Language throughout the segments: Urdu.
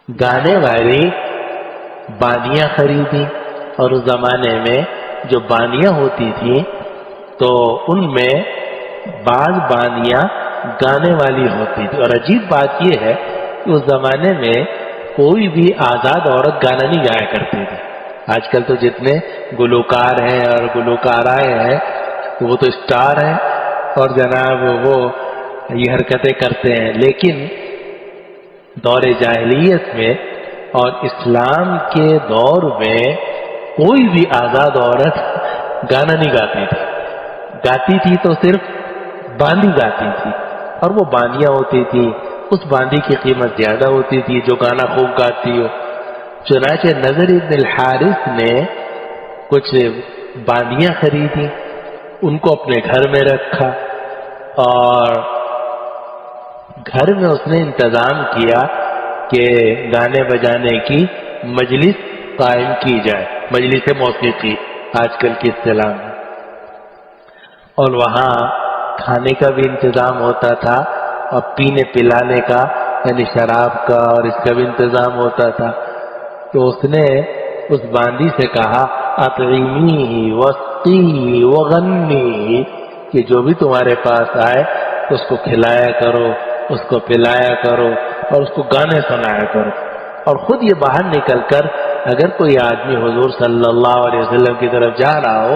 گانے والی بانیاں خریدی، اور اس زمانے میں جو بانیاں ہوتی تھیں تو ان میں بعض بانیاں گانے والی ہوتی تھی. اور عجیب بات یہ ہے کہ اس زمانے میں کوئی بھی آزاد عورت گانا نہیں گایا کرتی تھی. آج کل تو جتنے گلوکار ہیں اور گلوکارائیں ہیں وہ تو اسٹار ہیں اور جناب وہ یہ حرکتیں کرتے ہیں، لیکن دور جاہلیت میں اور اسلام کے دور میں کوئی بھی آزاد عورت گانا نہیں گاتی تھی. گاتی تھی تو صرف باندی گاتی تھی، اور وہ باندیاں ہوتی تھی، اس باندی کی قیمت زیادہ ہوتی تھی جو گانا خوب گاتی ہو. چنانچہ نضر بن الحارث نے کچھ باندیاں خریدی، ان کو اپنے گھر میں رکھا، اور گھر میں اس نے انتظام کیا کہ گانے بجانے کی مجلس قائم کی جائے، مجلس موسیقی آج کل کی اصطلاح میں. اور وہاں کھانے کا بھی انتظام ہوتا تھا اور پینے پلانے کا یعنی شراب کا اور اس کا بھی انتظام ہوتا تھا. تو اس نے اس باندی سے کہا اطعمی واسقی وغنی، کہ جو بھی تمہارے پاس آئے اس کو کھلایا کرو، اس کو پلایا کرو اور اس کو گانے سنایا کرو. اور خود یہ باہر نکل کر اگر کوئی آدمی حضور صلی اللہ علیہ وسلم کی طرف جا رہا ہو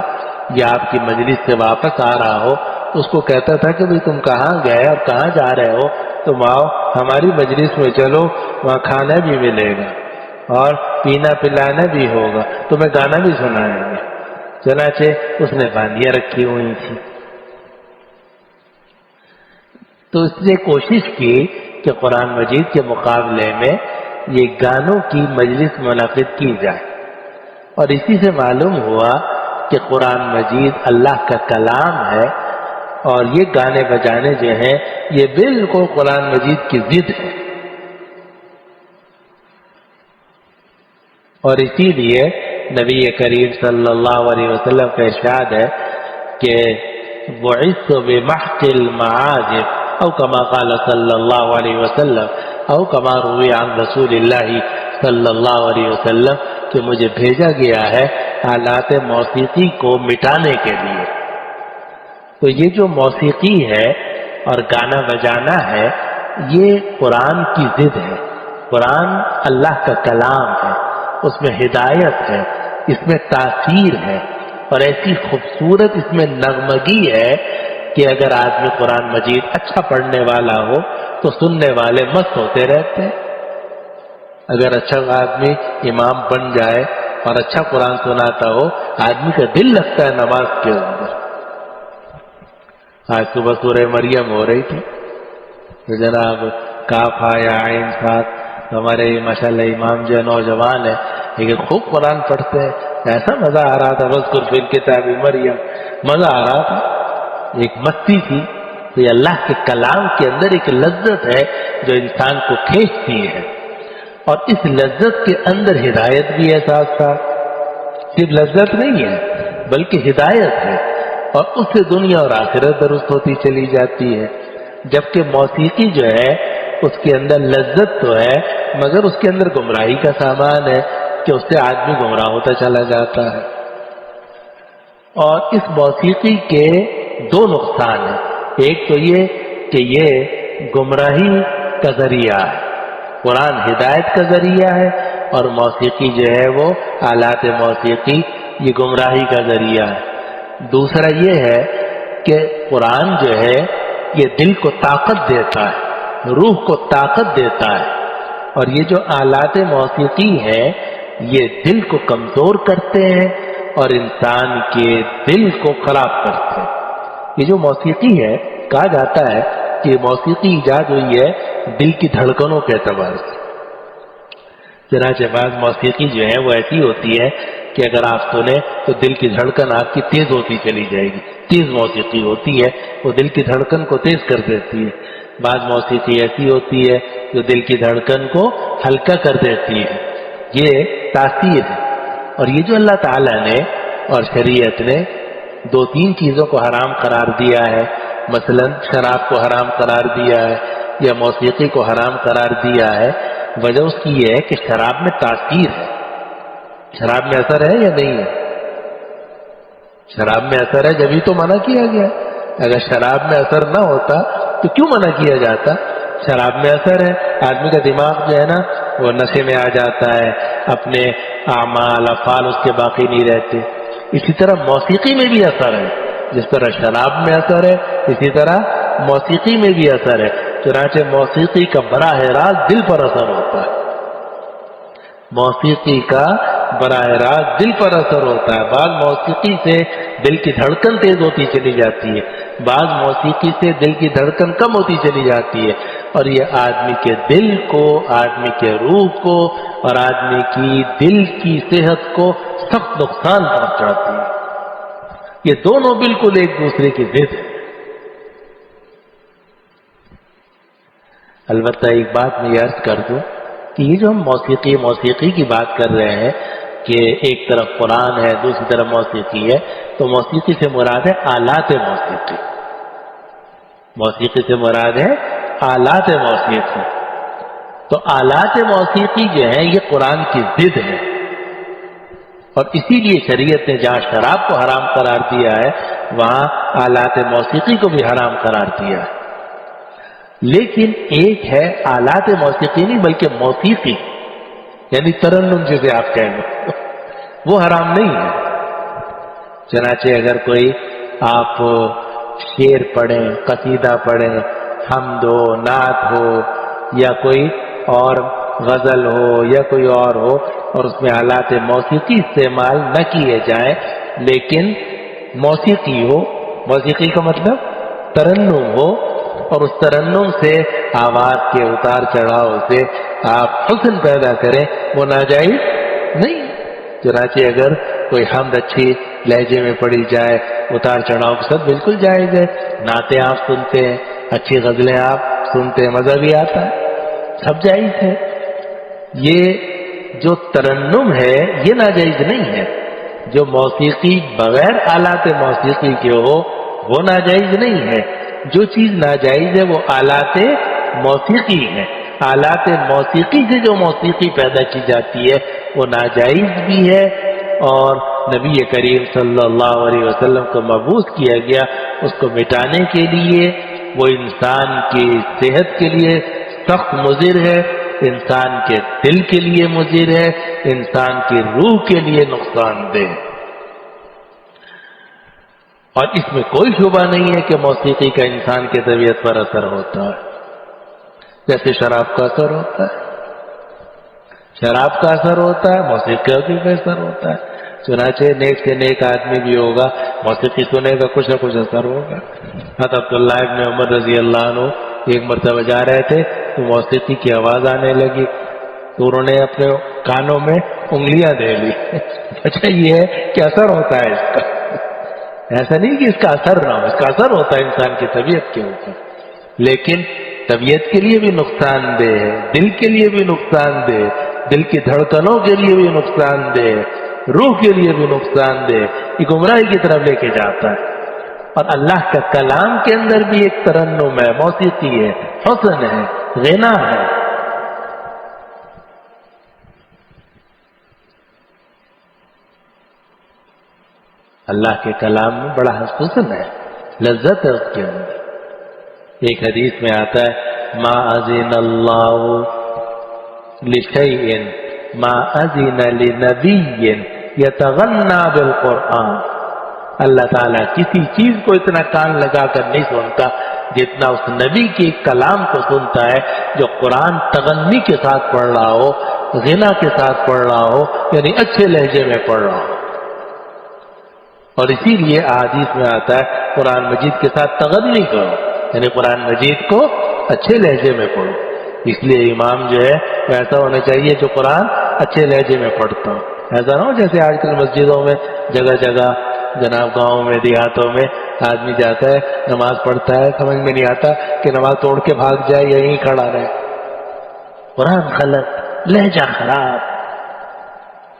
یا آپ کی مجلس سے واپس آ رہا ہو تو اس کو کہتا تھا کہ بھئی تم کہاں گئے اور کہاں جا رہے ہو، تم آؤ ہماری مجلس میں چلو، وہاں کھانا بھی ملے گا اور پینا پلانا بھی ہوگا، تمہیں گانا بھی سنائیں گے. چنانچہ اس نے باندیاں رکھی ہوئی تھی تو اس نے کوشش کی کہ قرآن مجید کے مقابلے میں یہ گانوں کی مجلس منعقد کی جائے. اور اسی سے معلوم ہوا کہ قرآن مجید اللہ کا کلام ہے اور یہ گانے بجانے جو ہیں یہ بالکل قرآن مجید کی ضد ہے. اور اسی لیے نبی کریم صلی اللہ علیہ وسلم کا ارشاد ہے کہ بعثت بمحق المعاجب او کما قال صلی اللہ علیہ وسلم او کما روی عن رسول اللہ صلی اللہ علیہ وسلم، کہ مجھے بھیجا گیا ہے آلات موسیقی کو مٹانے کے لیے. تو یہ جو موسیقی ہے اور گانا بجانا ہے یہ قرآن کی ضد ہے. قرآن اللہ کا کلام ہے، اس میں ہدایت ہے، اس میں تاثیر ہے، اور ایسی خوبصورت اس میں نغمگی ہے کہ اگر آدمی قرآن مجید اچھا پڑھنے والا ہو تو سننے والے مست ہوتے رہتے ہیں. اگر اچھا آدمی امام بن جائے اور اچھا قرآن سناتا ہو آدمی کا دل لگتا ہے نماز کے اندر. آج صبح سورہ مریم ہو رہی تھی تو جناب کاف یا عین ساتھ ہمارے ماشاءاللہ امام جو نوجوان ہے لیکن خوب قرآن پڑھتے ہیں، ایسا مزہ آ رہا تھا، وذکر فی الکتاب مریم، مزہ آ رہا تھا، ایک مستی تھی. تو یہ اللہ کے کلام کے اندر ایک لذت ہے جو انسان کو کھینچتی ہے، اور اس لذت کے اندر ہدایت بھی ہے. ساتھ ساتھ صرف لذت نہیں ہے بلکہ ہدایت ہے، اور اس سے دنیا اور آخرت درست ہوتی چلی جاتی ہے. جبکہ موسیقی جو ہے اس کے اندر لذت تو ہے مگر اس کے اندر گمراہی کا سامان ہے کہ اس سے آدمی گمراہ ہوتا چلا جاتا ہے. اور اس موسیقی کے دو نقصان ہیں. ایک تو یہ کہ یہ گمراہی کا ذریعہ ہے، قرآن ہدایت کا ذریعہ ہے، اور موسیقی جو ہے وہ آلات موسیقی یہ گمراہی کا ذریعہ ہے. دوسرا یہ ہے کہ قرآن جو ہے یہ دل کو طاقت دیتا ہے، روح کو طاقت دیتا ہے، اور یہ جو آلات موسیقی ہیں یہ دل کو کمزور کرتے ہیں اور انسان کے دل کو خراب کرتے ہیں. یہ جو موسیقی ہے کہا جاتا ہے کہ موسیقی ایجاد ہوئی ہے دل کی دھڑکنوں کے اعتبار سے. چنانچہ بعض موسیقی جو ہے وہ ایسی ہوتی ہے کہ اگر آپ سنیں تو دل کی دھڑکن آپ کی تیز ہوتی چلی جائے گی. تیز موسیقی ہوتی ہے وہ دل کی دھڑکن کو تیز کر دیتی ہے. بعض موسیقی ایسی ہوتی ہے جو دل کی دھڑکن کو ہلکا کر دیتی ہے. یہ تاثیر ہے. اور یہ جو اللہ تعالیٰ نے اور شریعت نے دو تین چیزوں کو حرام قرار دیا ہے، مثلا شراب کو حرام قرار دیا ہے یا موسیقی کو حرام قرار دیا ہے، وجہ اس کی یہ ہے کہ شراب میں تاثیر ہے. شراب میں اثر ہے یا نہیں ہے؟ شراب میں اثر ہے جبھی تو منع کیا گیا. اگر شراب میں اثر نہ ہوتا تو کیوں منع کیا جاتا؟ شراب میں اثر ہے. آدمی کا دماغ جو ہے نا وہ نشے میں آ جاتا ہے، اپنے اعمال افعال اس کے باقی نہیں رہتے. اسی طرح موسیقی میں بھی اثر ہے. جس طرح شراب میں اثر ہے اسی طرح موسیقی میں بھی اثر ہے. چنانچہ موسیقی کا براہ راست دل پر اثر ہوتا ہے. موسیقی کا براہ راست دل پر اثر ہوتا ہے. بعض موسیقی سے دل کی دھڑکن تیز ہوتی چلی جاتی ہے، بعض موسیقی سے دل کی دھڑکن کم ہوتی چلی جاتی ہے، اور یہ آدمی کے دل کو، آدمی کے روح کو اور آدمی کی دل کی صحت کو سخت نقصان پہنچاتی ہے. یہ دونوں بالکل ایک دوسرے کی ضد ہے. البتہ ایک بات میں یہ عرض کر دوں کہ یہ جو ہم موسیقی کی بات کر رہے ہیں کہ ایک طرف قرآن ہے دوسری طرف موسیقی ہے، تو موسیقی سے مراد ہے آلات موسیقی. موسیقی سے مراد ہے آلات موسیقی. تو آلات موسیقی جو ہیں یہ قرآن کی ضد ہے، اور اسی لیے شریعت نے جہاں شراب کو حرام قرار دیا ہے وہاں آلات موسیقی کو بھی حرام قرار دیا ہے. لیکن ایک ہے آلات موسیقی نہیں بلکہ موسیقی، یعنی ترنم جسے آپ کہہ لو، وہ حرام نہیں ہے. چنانچہ اگر کوئی آپ شعر پڑھیں، قصیدہ پڑھیں، حمد ہو، نعت ہو، یا کوئی اور غزل ہو یا کوئی اور ہو، اور اس میں آلات موسیقی استعمال نہ کیے جائیں لیکن موسیقی ہو، موسیقی کا مطلب ترنم ہو، اور اس ترنم سے آواز کے اتار چڑھاؤ سے آپ حسن پیدا کریں، وہ ناجائز نہیں. چنانچہ اگر کوئی حمد اچھی لہجے میں پڑھی جائے اتار چڑھاؤ کے ساتھ بالکل جائز ہے. نعتیں آپ سنتے ہیں، اچھی غزلیں آپ سنتے ہیں، مزہ بھی آتا ہے، سب جائز ہے. یہ جو ترنم ہے یہ ناجائز نہیں ہے. جو موسیقی بغیر آلات موسیقی کے ہو وہ ناجائز نہیں ہے. جو چیز ناجائز ہے وہ آلات موسیقی ہے. آلات موسیقی سے جو موسیقی پیدا کی جاتی ہے وہ ناجائز بھی ہے، اور نبی کریم صلی اللہ علیہ وسلم کو مبعوث کیا گیا اس کو مٹانے کے لیے. وہ انسان کی صحت کے لیے سخت مضر ہے، انسان کے دل کے لیے مضر ہے، انسان کی روح کے لیے نقصان دہ. اور اس میں کوئی شبہ نہیں ہے کہ موسیقی کا انسان کی طبیعت پر اثر ہوتا ہے، جیسے شراب کا اثر ہوتا ہے. شراب کا اثر ہوتا ہے، موسیقی کا بھی اثر ہوتا ہے. چنانچہ نیک سے نیک آدمی بھی ہوگا، موسیقی سنے گا کچھ نہ کچھ اثر ہوگا. حضرت عبداللہ ابن عمر رضی اللہ عنہ ایک مرتبہ جا رہے تھے تو موسیقی کی آواز آنے لگی تو انہوں نے اپنے کانوں میں انگلیاں دے لی. اچھا یہ ہے کہ اثر ہوتا ہے اس کا، ایسا نہیں کہ اس کا اثر نہ ہو، اس کا اثر ہوتا ہے انسان کی طبیعت کے اوپر، لیکن طبیعت کے لیے بھی نقصان دہ ہے، دل کے لیے بھی نقصان دہ، دل کی دھڑکنوں کے لیے بھی نقصان دہ، روح کے لیے بھی نقصان دہ، یہ گمراہی کی طرف لے کے جاتا ہے. اور اللہ کا کلام کے اندر بھی ایک ترنم ہے، موسیقی ہے، حسن ہے، غنا ہے. اللہ کے کلام میں بڑا حسن ہے، لذت ہے اس کے اندر. ایک حدیث میں آتا ہے ما اذن اللہ لشیء ما اذن لنبی یتغنى بالقرآن. اللہ تعالیٰ کسی چیز کو اتنا کان لگا کر نہیں سنتا جتنا اس نبی کے کلام کو سنتا ہے جو قرآن تغنی کے ساتھ پڑھ رہا ہو، غنا کے ساتھ پڑھ رہا ہو، یعنی اچھے لہجے میں پڑھ رہا ہو. اور اسی لیے احادیث میں آتا ہے قرآن مجید کے ساتھ تغنی کرو، یعنی قرآن مجید کو اچھے لہجے میں پڑھو. اس لیے امام جو ہے وہ ایسا ہونا چاہیے جو قرآن اچھے لہجے میں پڑھتا ہو. ایسا نہ ہو جیسے آج کل مسجدوں میں جگہ جگہ جناب گاؤں میں دیہاتوں میں آدمی جاتا ہے نماز پڑھتا ہے، سمجھ میں نہیں آتا کہ نماز توڑ کے بھاگ جائے یا یہیں کھڑا رہے. قرآن غلط، لہجہ خراب.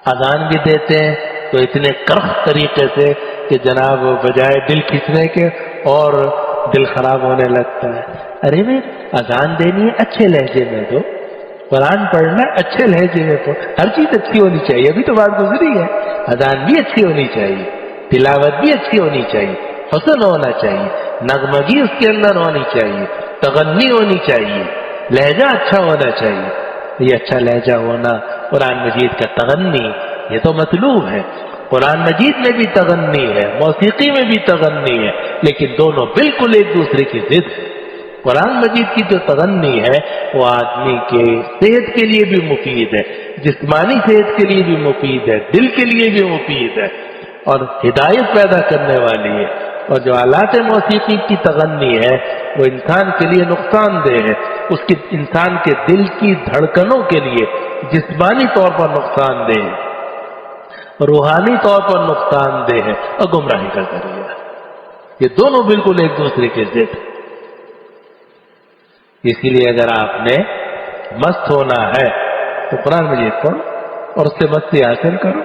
اذان بھی دیتے ہیں تو اتنے کرخ طریقے سے کہ جناب بجائے دل کھینچنے کے اور دل خراب ہونے لگتا ہے. ارے بھائی اذان دینی ہے اچھے لہجے میں دو، قرآن پڑھنا اچھے لہجے میں پڑھ، ہر چیز اچھی ہونی چاہیے، ابھی تو بات گزری ہے، اذان بھی اچھی ہونی چاہیے، تلاوت بھی اچھی ہونی چاہیے، حسن ہونا چاہیے، نغمگی اس کے اندر ہونی چاہیے، تغنی ہونی چاہیے، لہجہ اچھا ہونا چاہیے۔ یہ اچھا لہجہ ہونا، قرآن مجید کا تغنی، یہ تو مطلوب ہے۔ قرآن مجید میں بھی تغنی ہے، موسیقی میں بھی تغنی ہے، لیکن دونوں بالکل ایک دوسرے کی ضد ہے۔ قرآن مجید کی جو تغنی ہے وہ آدمی کے صحت کے لیے بھی مفید ہے، جسمانی صحت کے لیے بھی مفید ہے، دل کے لیے بھی مفید ہے اور ہدایت پیدا کرنے والی ہے۔ اور جو آلات موسیقی کی تغنی ہے وہ انسان کے لیے نقصان دہ ہے، اس کی انسان کے دل کی دھڑکنوں کے لیے جسمانی طور پر نقصان دہ ہے، روحانی طور پر نقصان دہ ہے اور گمراہی کا ذریعہ ہے۔ یہ دونوں بالکل ایک دوسرے کے ضد ہیں۔ اسی لیے اگر آپ نے مست ہونا ہے تو قرآن مجید پڑھو اور اس سے مستی حاصل کرو،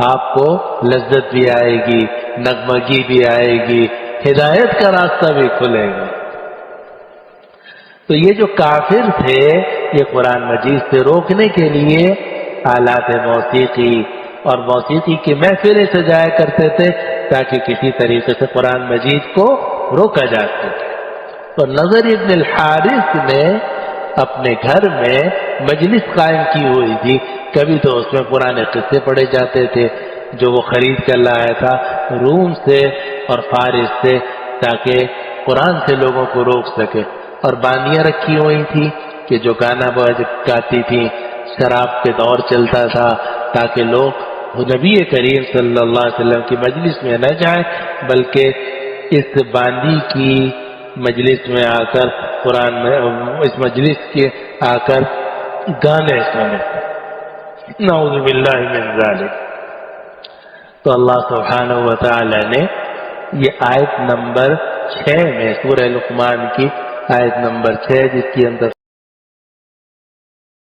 آپ کو لذت بھی آئے گی، نغمگی بھی آئے گی، ہدایت کا راستہ بھی کھلے گا۔ تو یہ جو کافر تھے یہ قرآن مجید سے روکنے کے لیے آلات موسیقی اور موسیقی کی محفلیں سجایا کرتے تھے تاکہ کسی طریقے سے قرآن مجید کو روکا جا سکے۔ تو نضر ابن الحارث نے اپنے گھر میں مجلس قائم کی ہوئی تھی، کبھی تو اس میں پرانے قصے پڑھے جاتے تھے جو وہ خرید کر لایا تھا روم سے اور فارس سے، تاکہ قرآن سے لوگوں کو روک سکے، اور بانیاں رکھی ہوئی تھی کہ جو گانا گاتی تھی، شراب کے دور چلتا تھا تاکہ لوگ نبی کریم صلی اللہ علیہ وسلم کی مجلس میں نہ جائیں بلکہ اس باندی کی مجلس میں آ کر قرآن میں اس مجلس کے آ کر گانے سنے۔ نعوذ باللہ من ذالک۔ تو اللہ سبحانہ و تعالی نے یہ آیت نمبر 6 میں سورہ لقمان کی آیت نمبر 6 جس کی اندر